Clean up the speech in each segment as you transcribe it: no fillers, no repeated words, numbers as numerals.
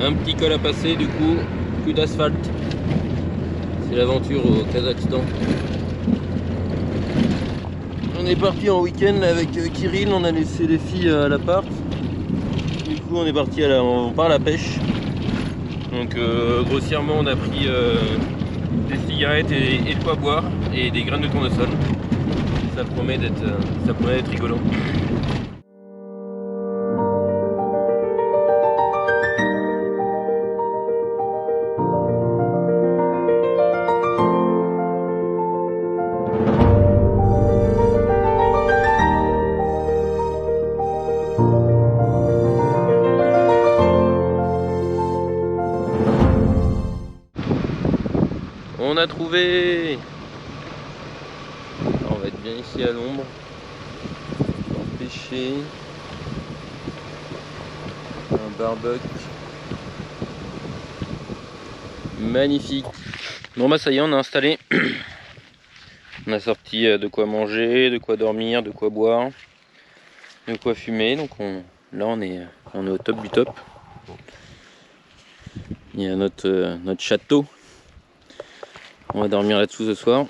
Un petit col à passer, du coup, plus d'asphalte. C'est l'aventure au Kazakhstan. On est parti en week-end avec Kirill, on a laissé les filles à l'appart. Du coup, on est parti on part à la pêche. Donc, grossièrement, on a pris des cigarettes et de quoi boire et des graines de tournesol. Ça promet d'être rigolo. On a trouvé. On va être bien ici à l'ombre. On va pêcher. Un barbecue. Magnifique. Bon bah ça y est, on a installé. On a sorti de quoi manger, de quoi dormir, de quoi boire, de quoi fumer. Donc là on est au top du top. Il y a notre château. On va dormir là-dessous ce soir.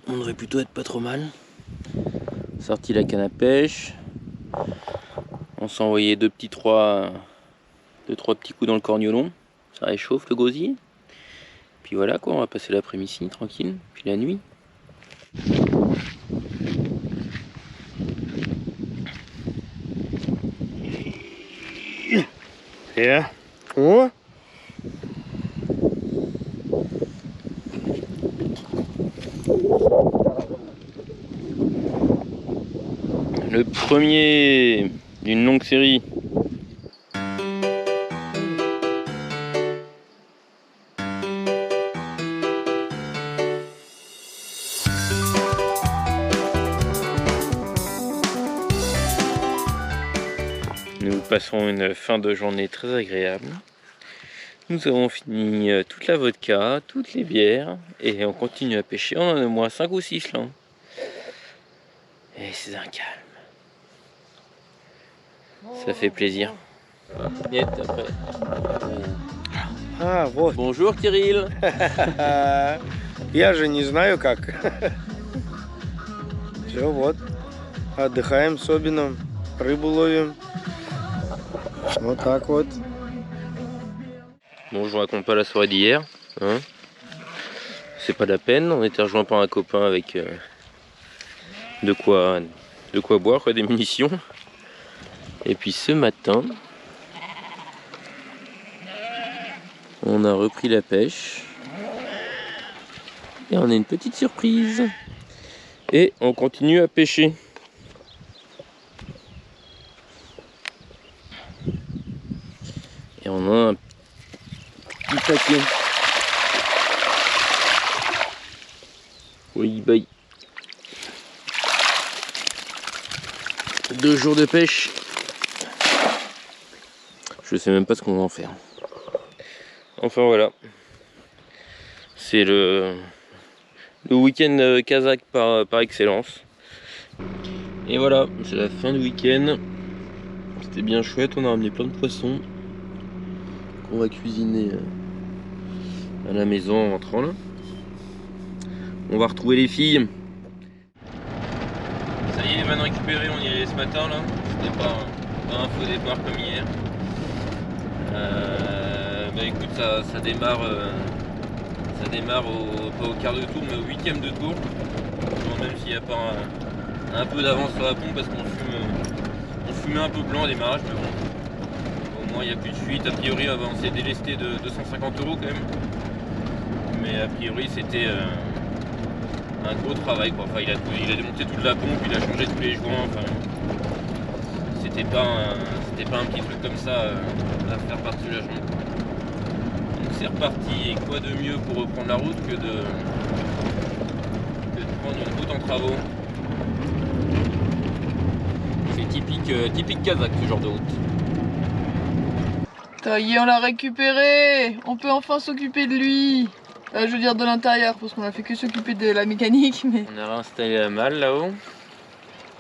On devrait plutôt être pas trop mal. Sorti la canne à pêche. On s'est envoyé deux trois petits coups dans le corniolon. Ça réchauffe le gosier. Puis voilà quoi, on va passer l'après-midi tranquille. Puis la nuit. Yeah. Oh. Le premier d'une longue série. Nous passons une fin de journée très agréable. Nous avons fini toute la vodka, toutes les bières et on continue à pêcher. On en a au moins 5 ou 6 là. Et c'est un calme. Ça fait plaisir. Нет, après. А, вот. Bonjour Kirill. Я же не знаю как. Все, вот. Отдыхаем с Собином, рыбу ловим. Вот так вот. Bon, je vous raconte pas la soirée d'hier. Hein. C'est pas la peine. On était rejoint par un copain avec de quoi boire, quoi, des munitions. Et puis ce matin, on a repris la pêche. Et on a une petite surprise. Et on continue à pêcher. Et on a un petit paquet. Oui, bye. 2 jours de pêche. Je sais même pas ce qu'on va en faire. Enfin voilà. C'est le week-end kazakh par excellence. Et voilà, c'est la fin du week-end. C'était bien chouette, on a ramené plein de poissons qu'on va cuisiner à la maison en rentrant là. On va retrouver les filles. Ça y est, maintenant récupéré, on y est allé ce matin là. C'était pas un faux départ comme hier. Bah écoute, ça démarre pas au quart de tour mais au 8e de tour. Bon, même s'il n'y a pas un peu d'avance sur la pompe parce qu'on fumait un peu blanc au démarrage, mais bon, au moins il n'y a plus de fuite. A priori on s'est délesté de 250 € quand même, mais a priori c'était un gros travail quoi. Enfin, il a démonté toute la pompe, il a changé tous les joints, enfin, c'était pas un petit truc comme ça à faire par-dessus la jambe. Donc c'est reparti, et quoi de mieux pour reprendre la route que de prendre une route en travaux. C'est typique kazakh ce genre de route. Ça y est, on l'a récupéré. On peut enfin s'occuper de lui. Je veux dire de l'intérieur, parce qu'on a fait que s'occuper de la mécanique, mais... On a réinstallé la malle là-haut.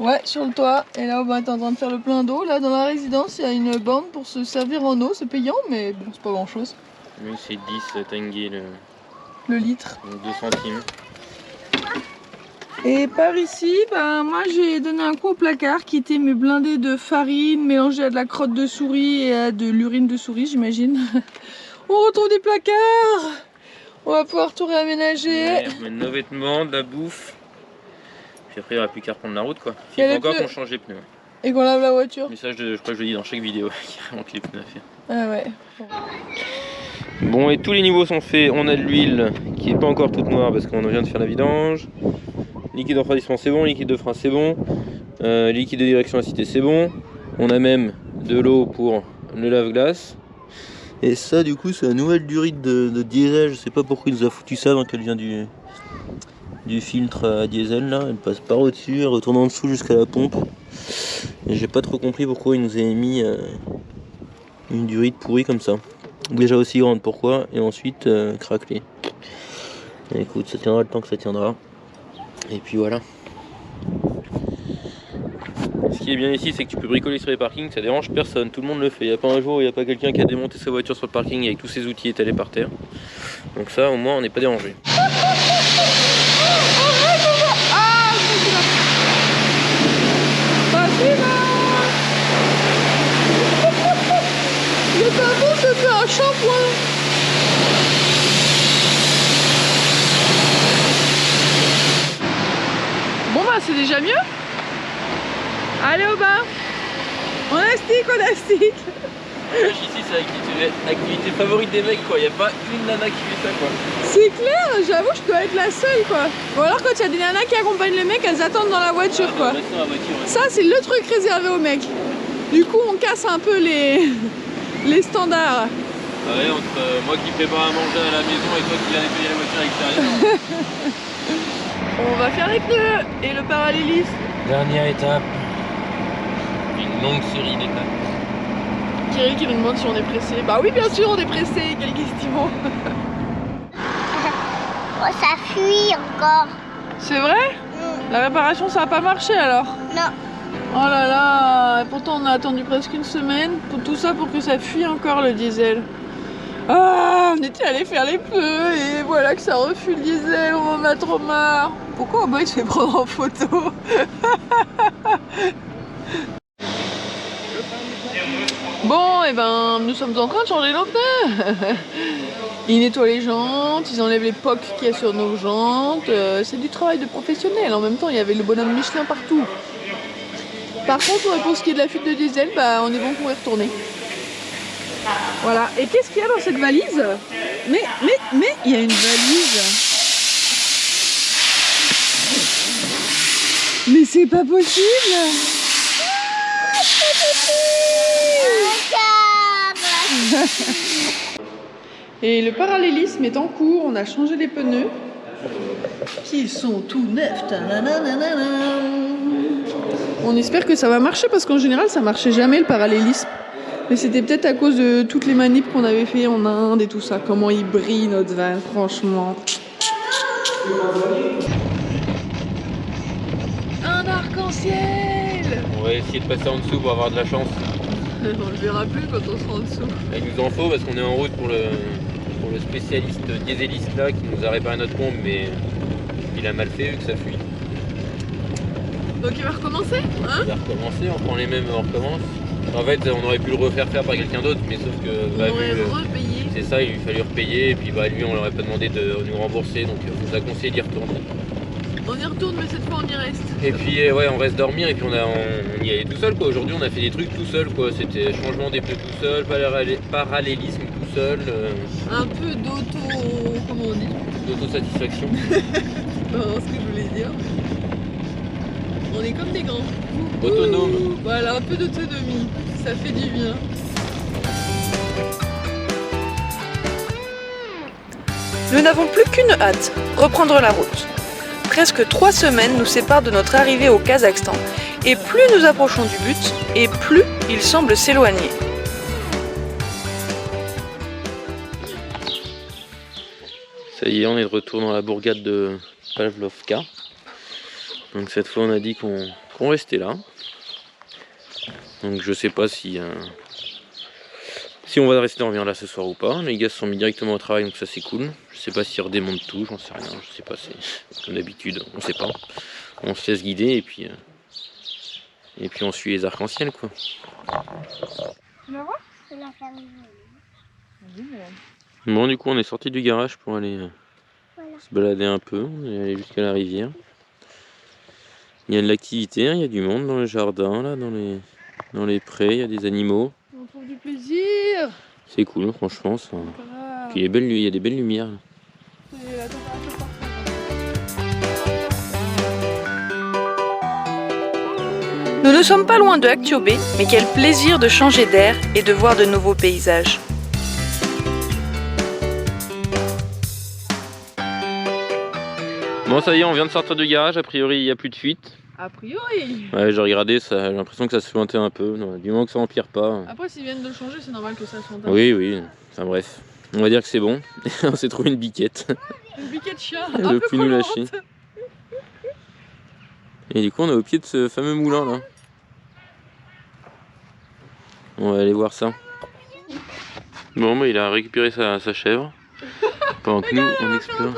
Ouais, sur le toit. Et là, on est en train de faire le plein d'eau. Là, dans la résidence, il y a une borne pour se servir en eau. C'est payant, mais bon, c'est pas grand chose. Oui, c'est 10 tenge Le litre. donc 2 centimes. Et par ici, ben, moi j'ai donné un coup au placard qui était mes blindés de farine mélangés à de la crotte de souris et à de l'urine de souris, j'imagine. On retrouve des placards. On va pouvoir tout réaménager. Ouais, on met nos vêtements, de la bouffe. Puis après, il n'y aura plus qu'à reprendre la route, quoi. Il y a Il faut les encore pneus. qu'on change les pneus. Et qu'on lave la voiture. Mais ça, je crois que je le dis dans chaque vidéo. Il manque les pneus à faire. Ah ouais. Bon, et tous les niveaux sont faits. On a de l'huile qui est pas encore toute noire parce qu'on vient de faire la vidange. Liquide de refroidissement, c'est bon. Liquide de frein, c'est bon. Liquide de direction assistée, c'est bon. On a même de l'eau pour le lave-glace. Et ça, du coup, c'est la nouvelle durite de diesel. Je sais pas pourquoi il nous a foutu ça, donc elle vient du filtre à diesel là. Elle passe par au-dessus, elle retourne en dessous jusqu'à la pompe. Et j'ai pas trop compris pourquoi il nous a mis une durite pourrie comme ça. Déjà aussi grande, pourquoi? Et ensuite craquelée. Écoute, ça tiendra le temps que ça tiendra. Et puis voilà. Ce qui est bien ici, c'est que tu peux bricoler sur les parkings, ça dérange personne, tout le monde le fait. Il n'y a pas un jour où il n'y a pas quelqu'un qui a démonté sa voiture sur le parking avec tous ses outils étalés par terre. Donc ça, au moins, on n'est pas dérangé. Le tabou se fait un shampoing. Bon bah c'est déjà mieux. Allez au bain. On astique, on astique. Ici, c'est l'activité favorite des mecs, quoi. Il n'y a pas une nana qui fait ça, quoi. C'est clair, j'avoue, je dois être la seule, quoi. Ou alors quand il y a des nanas qui accompagnent les mecs, elles attendent dans la voiture, quoi. Ça, c'est le truc réservé aux mecs. Du coup, on casse un peu les standards. Ouais, entre moi qui prépare à manger à la maison et toi qui viens nettoyer la voiture à l'extérieur. On va faire les pneus et le parallélisme. Dernière étape. Une longue série d'étapes. Kirill qui nous demande si on est pressé. Bah oui, bien sûr, on est pressé. Quelle question. Oh, ça fuit encore. C'est vrai? La réparation, ça a pas marché alors? Non. Oh là là, pourtant on a attendu presque une semaine pour tout ça pour que ça fuit encore le diesel. Ah, on était allé faire les pneus et voilà que ça refuse le diesel, on en a trop marre. Pourquoi Boy se fait prendre en photo? Bon, et ben nous sommes en train de changer nos pneus. Ils nettoient les jantes, ils enlèvent les pocs qu'il y a sur nos jantes. C'est du travail de professionnel. En même temps, il y avait le bonhomme Michelin partout. Par contre, pour ce qui est de la fuite de diesel, bah, on est bon pour y retourner. Voilà. Et qu'est-ce qu'il y a dans cette valise? Mais, il y a une valise. Mais c'est pas possible. Et le parallélisme est en cours, on a changé les pneus qui sont tout neufs. On espère que ça va marcher parce qu'en général ça marchait jamais le parallélisme. Mais c'était peut-être à cause de toutes les manips qu'on avait fait en Inde et tout ça. Comment il brille notre van, franchement. Un arc-en-ciel. On va essayer de passer en dessous pour avoir de la chance. On le verra plus quand on sera en dessous. Il nous en faut parce qu'on est en route pour le spécialiste dieseliste là qui nous a réparé notre pompe, mais il a mal fait vu que ça fuit. Donc il va recommencer, hein? Il va recommencer, on prend les mêmes, on recommence. En fait, on aurait pu le refaire faire par quelqu'un d'autre, mais sauf que On aurait repayé. c'est ça, il lui fallait repayer et puis bah lui on leur a pas demandé de nous rembourser, donc on nous a conseillé d'y retourner. On y retourne, mais cette fois on y reste. Et puis ouais, on reste dormir et puis on y allait tout seul quoi. Aujourd'hui on a fait des trucs tout seul quoi. C'était changement des pneus tout seul, parallélisme tout seul. Un peu comment on dit? D'autosatisfaction. Non, ce que je voulais dire. On est comme des grands. Autonome. Ouh, voilà, un peu d'autonomie. Ça fait du bien. Nous n'avons plus qu'une hâte, reprendre la route. Presque 3 semaines nous séparent de notre arrivée au Kazakhstan. Et plus nous approchons du but, et plus il semble s'éloigner. Ça y est, on est de retour dans la bourgade de Pavlovka. Donc cette fois on a dit qu'on qu'on restait là. Donc je sais pas si on va rester en vient là ce soir ou pas. Les gars se sont mis directement au travail, donc ça c'est cool. Je sais pas s'ils redémontent tout, j'en sais rien. Je sais pas, c'est comme d'habitude, on sait pas. On se laisse guider et puis on suit les arcs-en-ciel quoi. Tu vas voir? C'est la famille. Bon du coup on est sorti du garage pour aller Voilà. se balader un peu. On est allé jusqu'à la rivière. Il y a de l'activité, hein, il y a du monde dans le jardin, là, dans les prés, il y a des animaux. On trouve du plaisir. C'est cool franchement ça. Voilà. Puis il y a des belles lumières. Là. C'est la température parfaite. Nous ne sommes pas loin de Aktiobé, mais quel plaisir de changer d'air et de voir de nouveaux paysages. Bon ça y est, on vient de sortir du garage, a priori il n'y a plus de fuite. A priori. Ouais, j'ai regardé, ça, j'ai l'impression que ça se suintait un peu, du moment que ça empire pas. Après, s'ils viennent de le changer, c'est normal que ça soit. Oui, oui, enfin bref, on va dire que c'est bon. On s'est trouvé une biquette. Une biquette de chien. Elle Un veut peu plus nous collante. lâcher. Et du coup on est au pied de ce fameux moulin là. On va aller voir ça. Bon bah il a récupéré sa chèvre. Pendant que nous on explore.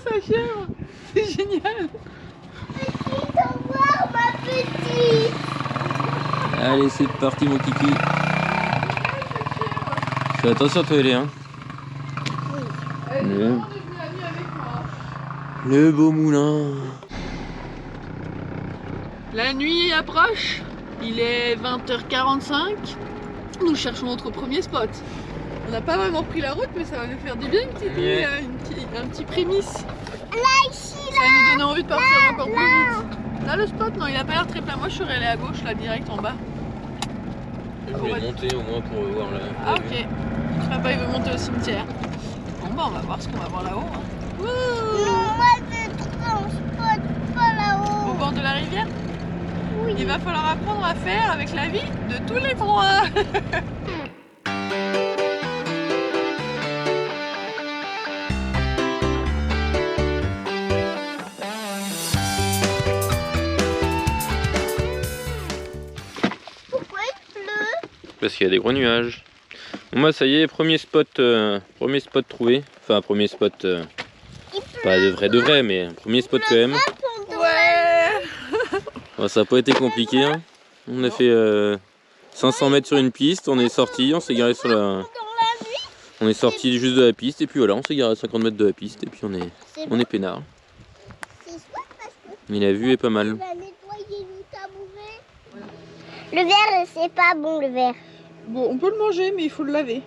Sa chèvre. C'est génial. Au revoir, ma petite. Allez c'est parti mon kiki. Fais attention à toi Elé hein. Le beau moulin. La nuit approche. Il est 20h45. Nous cherchons notre premier spot. On n'a pas vraiment pris la route, mais ça va nous faire du bien, un petit prémisse. Là, ici, Ça va nous donner envie de partir encore plus vite. Là, le spot, non, il a pas l'air très plein. Moi, je serais allée à gauche, là, direct en bas. Je vais monter au moins pour voir là. Ah, ok. Papa, il veut monter au cimetière. Bon, bah, on va voir ce qu'on va voir là-haut. Hein. non, moi, je trouve un spot pas Au là-haut. bord de la rivière. Oui. Il va falloir apprendre à faire avec la vie de tous les trois. Pourquoi il pleut? Parce qu'il y a des gros nuages. Bon bah ça y est, premier spot trouvé. Enfin premier spot, Il pleut. pas de vrai, mais un premier spot quand même. Ouais. Bon, ça n'a pas été compliqué. Hein. On a fait 500 mètres sur une piste, on est sorti, on s'est garé sur la... Dans la nuit. On est sorti juste de la piste et puis voilà, on s'est garé à 50 mètres de la piste et puis on est peinard. C'est soit parce que Mais la vue est pas mal. tu vas nettoyer le tabouret. Le verre, c'est pas bon, le verre. Bon, on peut le manger, mais il faut le laver.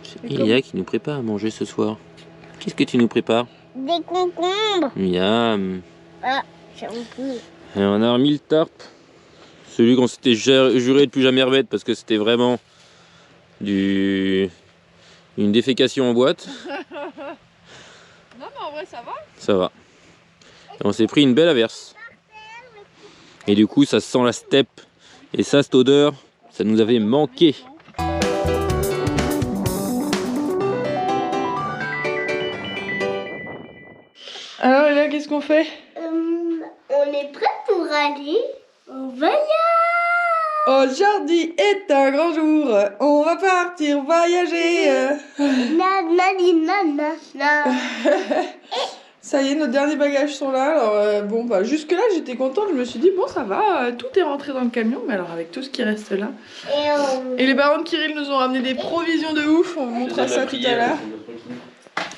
C'est Ilia qui nous prépare à manger ce soir. Qu'est-ce que tu nous prépares? Des concombres. Miam. Ah, j'ai envie. Et on a remis le tarp. Celui qu'on s'était juré de plus jamais remettre parce que c'était vraiment une défécation en boîte. Non, mais en vrai, ça va. Ça va. Et on s'est pris une belle averse. Et du coup, ça sent la steppe. Et ça, cette odeur, ça nous avait manqué. Alors là, qu'est-ce qu'on fait? On est prêt pour aller au voyage. Aujourd'hui est un grand jour. On va partir voyager. Ça y est, nos derniers bagages sont là. Alors bon, bah jusque-là, j'étais contente. Je me suis dit, bon, ça va, tout est rentré dans le camion. Mais alors, avec tout ce qui reste là. Et les barons de Kirill nous ont ramené des provisions de ouf. On vous montrera ça tout à l'heure.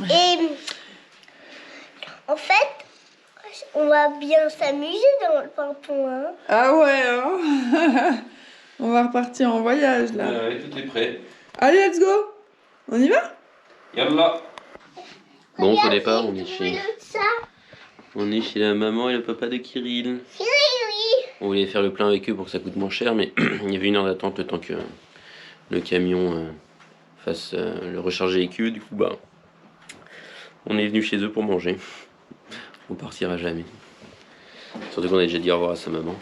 Et en fait, on va bien s'amuser dans le pimpon. Hein. Ah ouais, hein. On va repartir en voyage là. Ouais, tout est prêt. Allez, let's go. On y va? Yallah. Bon, au Regarde, départ, j'ai on est trouvé chez... ça. On est chez la maman et le papa de Kirill. Oui. On voulait faire le plein avec eux pour que ça coûte moins cher, mais il y avait une heure d'attente le temps que le camion fasse le recharger avec. Du coup, bah, on est venu chez eux pour manger. On partira jamais. Surtout qu'on a déjà dit au revoir à sa maman.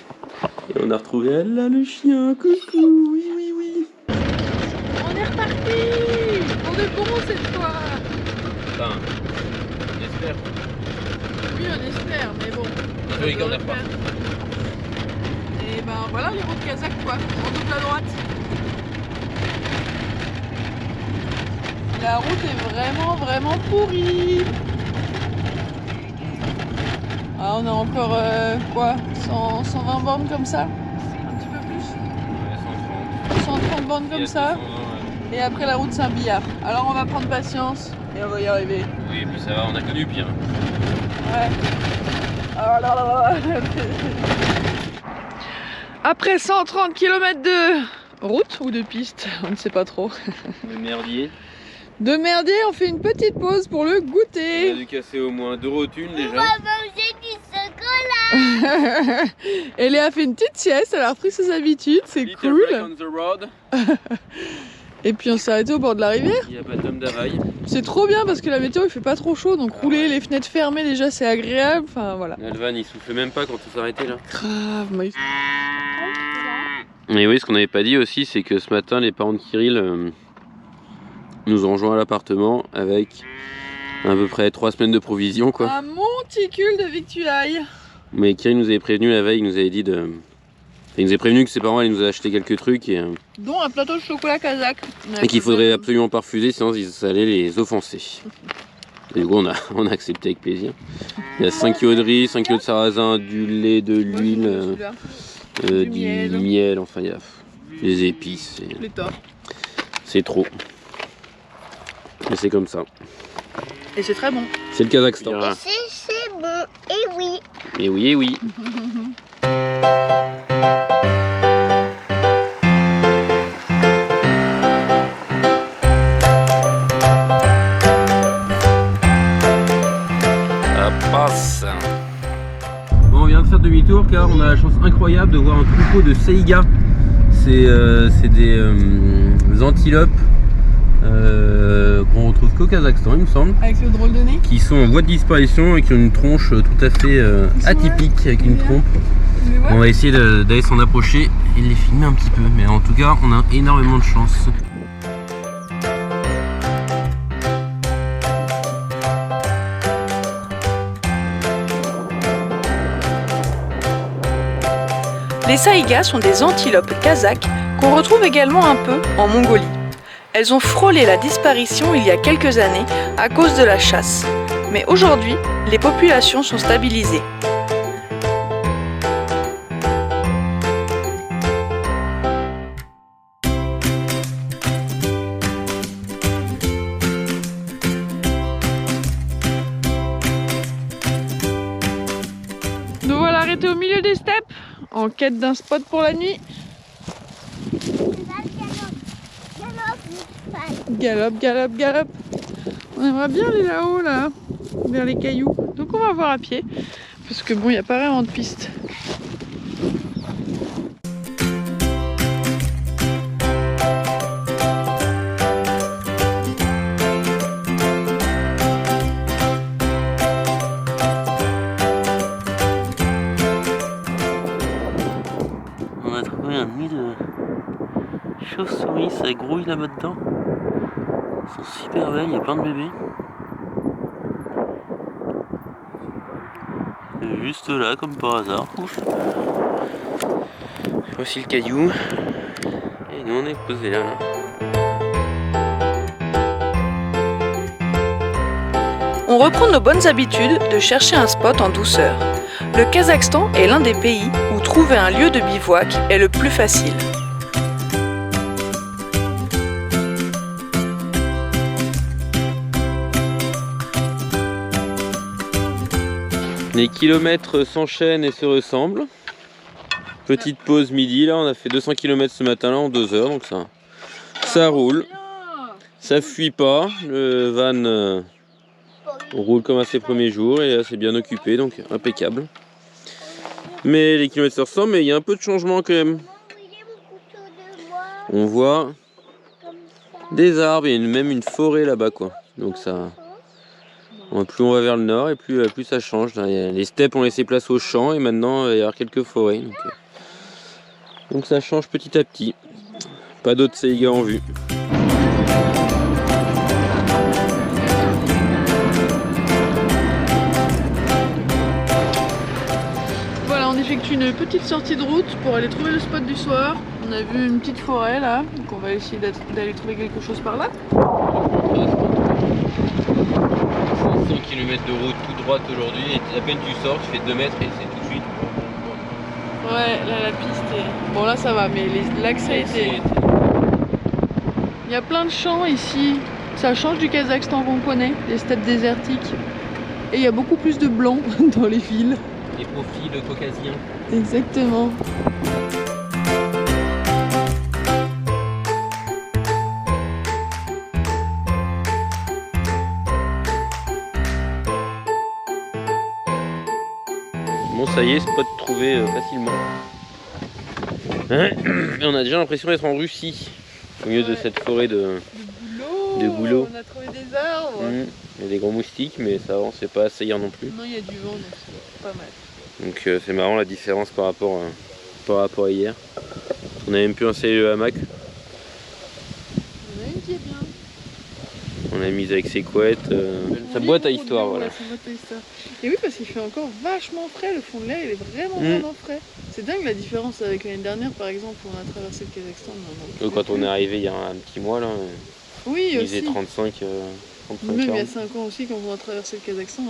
Et on a retrouvé elle là, le chien. Coucou, oui, oui, oui. On est reparti. On est bon cette fois. Enfin, on espère. Oui, on espère, mais bon. Oui, on est reparti. Voilà les routes kazakhs quoi, en double à droite. La route est vraiment pourrie. Ah, on a encore quoi 120 bornes comme ça. Un petit peu plus. Ouais, 130 bornes comme ça. 220, ouais. Et après la route Saint-Billard. Alors on va prendre patience et on va y arriver. Oui, et puis ça va, on a connu pire. Ouais. Ah là là là. Après 130 km de route ou de piste, on ne sait pas trop. Le merdier. De merdier, on fait une petite pause pour le On a goûter. dû casser au moins 2 rotules On déjà. va manger du chocolat. Et Léa fait une petite sieste, elle a repris ses habitudes, c'est Little cool. break on the road. Et puis on s'est arrêté au bord de la rivière. Il n'y a pas d'homme d'availle. C'est trop bien parce que la météo il fait pas trop chaud, donc Ah rouler ouais. les fenêtres fermées déjà c'est agréable. Enfin voilà. Alvan il soufflait même pas quand on s'est arrêté là. Grave, moi, Et oui, ce qu'on n'avait pas dit aussi, c'est que ce matin, les parents de Kirill nous ont rejoint à l'appartement avec à peu près 3 semaines de provisions quoi. un monticule de victuailles. Mais Kirill nous avait prévenu la veille, il nous avait dit de... Il nous avait prévenu que ses parents allaient nous acheter quelques trucs et Dont un plateau de chocolat kazakh. qu'il faudrait absolument pas refuser, sinon ça allait les offenser. Et du coup, on a accepté avec plaisir. Il y a 5 kg de riz, 5 kg de sarrasin, du lait, de l'huile, Du du miel. miel, enfin il y a des épices. Les torts. C'est trop. Mais c'est comme ça. Et c'est très bon. C'est le Kazakhstan. C'est bon. Et oui. Et oui, et oui. Ça passe. Bon, on vient de faire demi-tour car on a la chance incroyable de voir un troupeau de saigas. C'est des antilopes qu'on retrouve qu'au Kazakhstan, il me semble, Avec le drôle de nez. qui sont en voie de disparition et qui ont une tronche tout à fait atypique avec une trompe. Tu les vois On va essayer d'aller s'en approcher et de les filmer un petit peu, mais en tout cas on a énormément de chance. Les saïgas sont des antilopes kazakhs qu'on retrouve également un peu en Mongolie. Elles ont frôlé la disparition il y a quelques années à cause de la chasse. Mais aujourd'hui, les populations sont stabilisées. Nous voilà arrêtés au milieu des steppes, en quête d'un spot pour la nuit. Galope, galope, galope. On aimerait bien aller là-haut, là, vers les cailloux. Donc on va voir à pied, parce que bon, il n'y a pas vraiment de piste. On a trouvé un nid de chauves-souris, ça grouille là-bas dedans. Elles sont super belles, il y a plein de bébés. Et juste là, comme par hasard. Ouf. Voici le caillou. Et nous on est posé là. On reprend nos bonnes habitudes de chercher un spot en douceur. Le Kazakhstan est l'un des pays où trouver un lieu de bivouac est le plus facile. Les kilomètres s'enchaînent et se ressemblent. Petite pause midi, là on a fait 200 km ce matin là en 2 heures, donc ça roule. Ça fuit pas, le van roule comme à ses premiers jours et là c'est bien occupé, donc impeccable. Mais les kilomètres se ressemblent, mais il y a un peu de changement quand même. On voit des arbres, il y a même une forêt là-bas quoi. Donc ça, plus on va vers le nord et plus ça change. Les steppes ont laissé place aux champs et maintenant il va y avoir quelques forêts. Donc ça change petit à petit. Pas d'autres saïgas en vue. Voilà, on effectue une petite sortie de route pour aller trouver le spot du soir. On a vu une petite forêt là, donc on va essayer d'aller trouver quelque chose par là. 100 km de route tout droite aujourd'hui et à peine tu sors, tu fais 2 mètres et c'est tout de suite. Ouais, là la piste est... Bon là ça va, mais l'accès était... Il y a plein de champs ici. Ça change du Kazakhstan qu'on connaît, les steppes désertiques. Et il y a beaucoup plus de blancs dans les villes. Les profils caucasiens. Exactement. Bon ça y est, spot trouvé facilement. Et on a déjà l'impression d'être en Russie, au milieu de cette forêt de bouleaux. On a trouvé des arbres. Il y a des gros moustiques mais ça avance, c'est pas assez hier non plus. Non, il y a du vent donc c'est pas mal. Donc c'est marrant la différence par rapport à hier. On a même pu installer le hamac. Il y en a une qui est bien. On l'a mise avec ses couettes. Sa boîte à histoire, voilà. Sa boîte à histoire. Et oui, parce qu'il fait encore vachement frais, le fond de l'air il est vraiment frais. C'est dingue la différence avec l'année dernière par exemple où on a traversé le Kazakhstan. Quand on est arrivé il y a un petit mois là, oui, il aussi. faisait 35 Même il y a 40. 5 ans aussi quand on a traversé le Kazakhstan, on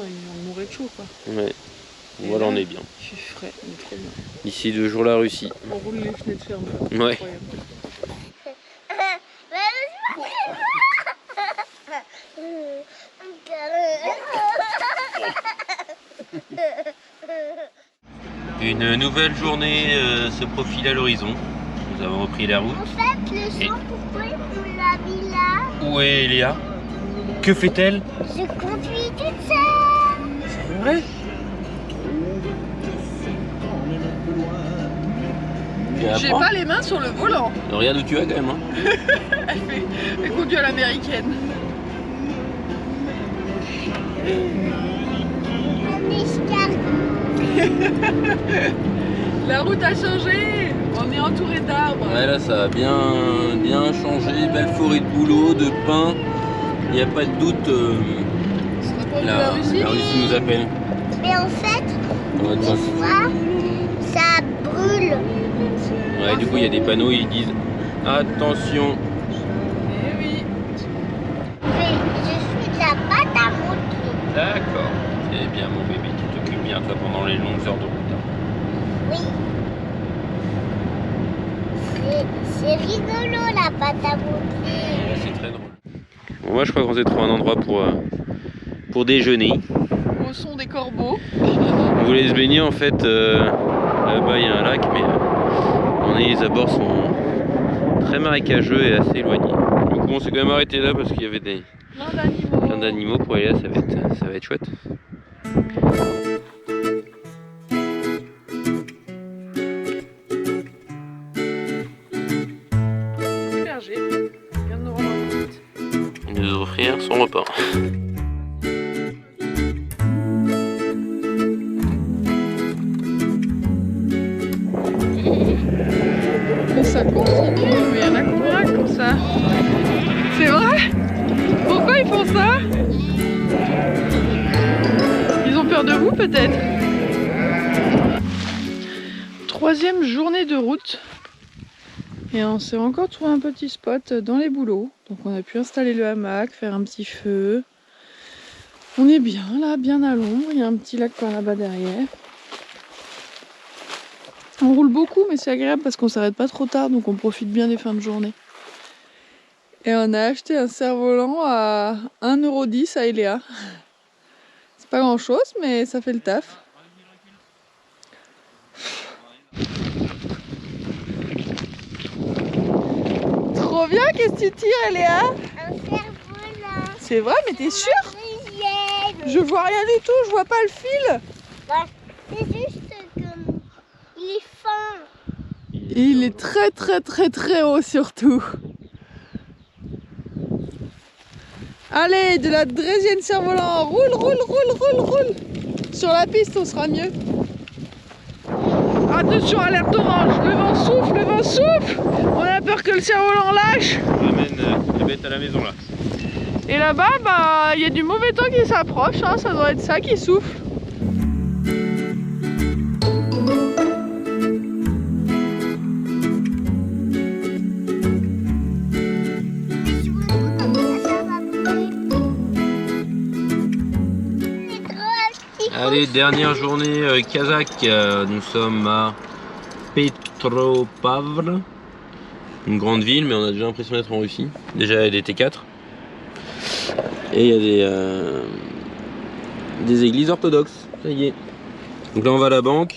mourait de chaud quoi. Ouais. Voilà, on est bien. Il fait frais, on est trop bien. D'ici 2 jours la Russie. On roule les fenêtres fermées. Ouais. Incroyable. Une nouvelle journée se profile à l'horizon. Nous avons repris la route. En fait, le sang, pourquoi ils font la villa? Où est Léa? Que fait-elle? Je conduis toute seule. C'est vrai? J'ai pas les mains sur le volant. Regarde où tu vas quand même. Hein. Elle conduit à l'américaine. Un escargot. La route a changé. On est entouré d'arbres. Ouais, là ça a bien changé. Belle forêt de bouleaux, de pins. Il n'y a pas de doute. Ce sera pas la Russie. La Russie nous appelle. Mais en fait, Ouais, des fois, ça brûle. ouais, du coup il y a des panneaux, ils disent attention. Eh oui. Mais je suis de la pâte à modeler. D'accord. Eh bien mon bébé, tu t'occupes bien toi pendant les longues heures de route. Oui. C'est rigolo la pâte à modeler. Ouais, c'est très drôle. Bon, moi je crois qu'on s'est trouvé un endroit pour déjeuner. Au son des corbeaux. On voulait se baigner en fait. Là-bas il y a un lac, mais les abords sont très marécageux et assez éloignés. Du coup on s'est quand même arrêté là parce qu'il y avait plein d'animaux pour aller là, ça va être chouette. Berger vient de nous rendre visite. Il nous offrir son repas. Mais ça continue, mais il y en a combien comme ça? C'est vrai? Pourquoi ils font ça? Ils ont peur de vous peut-être? 3e journée de route. Et on s'est encore trouvé un petit spot dans les bouleaux. Donc on a pu installer le hamac, faire un petit feu. On est bien là, bien à l'ombre. Il y a un petit lac par là-bas derrière. On roule beaucoup mais c'est agréable parce qu'on s'arrête pas trop tard donc on profite bien des fins de journée. Et on a acheté un cerf-volant à 1,10 € à Eléa. C'est pas grand chose mais ça fait le taf. Trop bien, qu'est-ce que tu tires Eléa? Un cerf-volant. C'est vrai mais t'es sûre? Deuxième. Je vois rien du tout, je vois pas le fil. Bah, c'est juste que il est fin. Et il est très haut surtout. Allez, de la draisienne cerf-volant, roule. Sur la piste, on sera mieux. Attention, alerte orange, le vent souffle. On a peur que le cerf-volant lâche. On ramène la bête à la maison là. Et là-bas, bah, il y a du mauvais temps qui s'approche, hein, ça doit être ça qui souffle. Allez, dernière journée kazakh. Nous sommes à Petropavl, une grande ville, mais on a déjà l'impression d'être en Russie. Déjà, il y a des T4 et il y a des églises orthodoxes. Ça y est. Donc là, on va à la banque.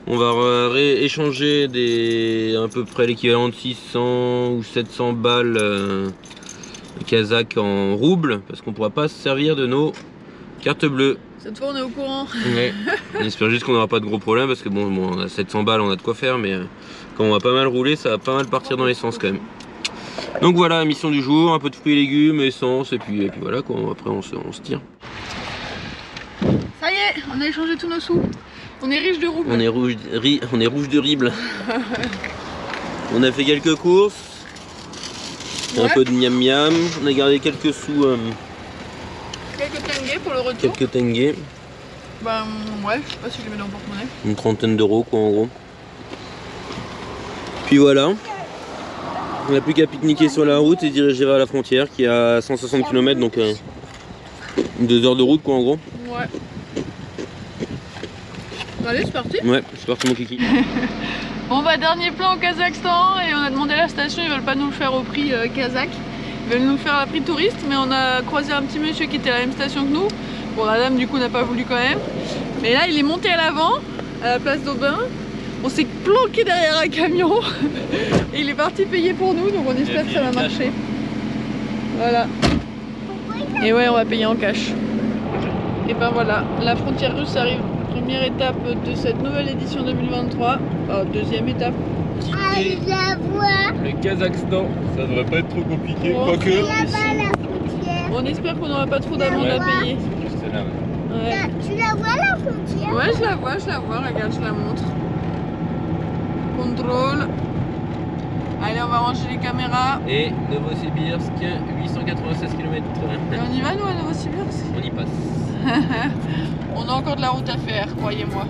On va échanger à peu près l'équivalent de 600 ou 700 balles kazakhs en roubles, parce qu'on ne pourra pas se servir de nos cartes bleues. Cette fois on est au courant. Ouais. On espère juste qu'on n'aura pas de gros problèmes, parce que bon, on a 700 balles, on a de quoi faire, mais quand on va pas mal rouler, ça va pas mal partir dans l'essence quand même. Donc voilà, mission du jour, un peu de fruits et légumes, essence, et puis voilà quoi, après on se tire. Ça y est, on a échangé tous nos sous. On est riche de roubles. On est rouge de rible. On a fait quelques courses, un peu de miam miam, on a gardé quelques sous. Quelques tengés pour le retour. Quelques tengés. Ben ouais, je sais pas si je les mets dans le porte-monnaie. Une trentaine d'euros quoi en gros. Puis voilà. On n'a plus qu'à pique-niquer sur la route et diriger vers la frontière qui est à 160 km, donc 2 heures de route quoi en gros. Ouais. Allez, c'est parti. Ouais, c'est parti mon kiki. Bon bah dernier plan au Kazakhstan et on a demandé à la station, ils veulent pas nous le faire au prix kazakh. Ils veulent nous le faire à prix touriste, mais on a croisé un petit monsieur qui était à la même station que nous. Bon, la dame du coup n'a pas voulu quand même. Mais là il est monté à l'avant, à la place d'Aubin. On s'est planqué derrière un camion et il est parti payer pour nous, donc on espère que ça va marcher. Voilà. Et ouais, on va payer en cash. Et ben voilà, la frontière russe arrive. Première étape de cette nouvelle édition 2023. Deuxième étape. Ah, je la vois. Le Kazakhstan, ça devrait pas être trop compliqué, Oh, quoique. Là-bas, la frontière. On espère qu'on n'aura pas trop d'amende à payer. C'est là, ouais. Ouais. Tu la vois, la frontière? Ouais, je la vois, regarde, je la montre. Contrôle. Allez, on va ranger les caméras. Et Novosibirsk, 896 km. Et on y va, nous, à Novosibirsk? On y passe. On a encore de la route à faire, croyez-moi.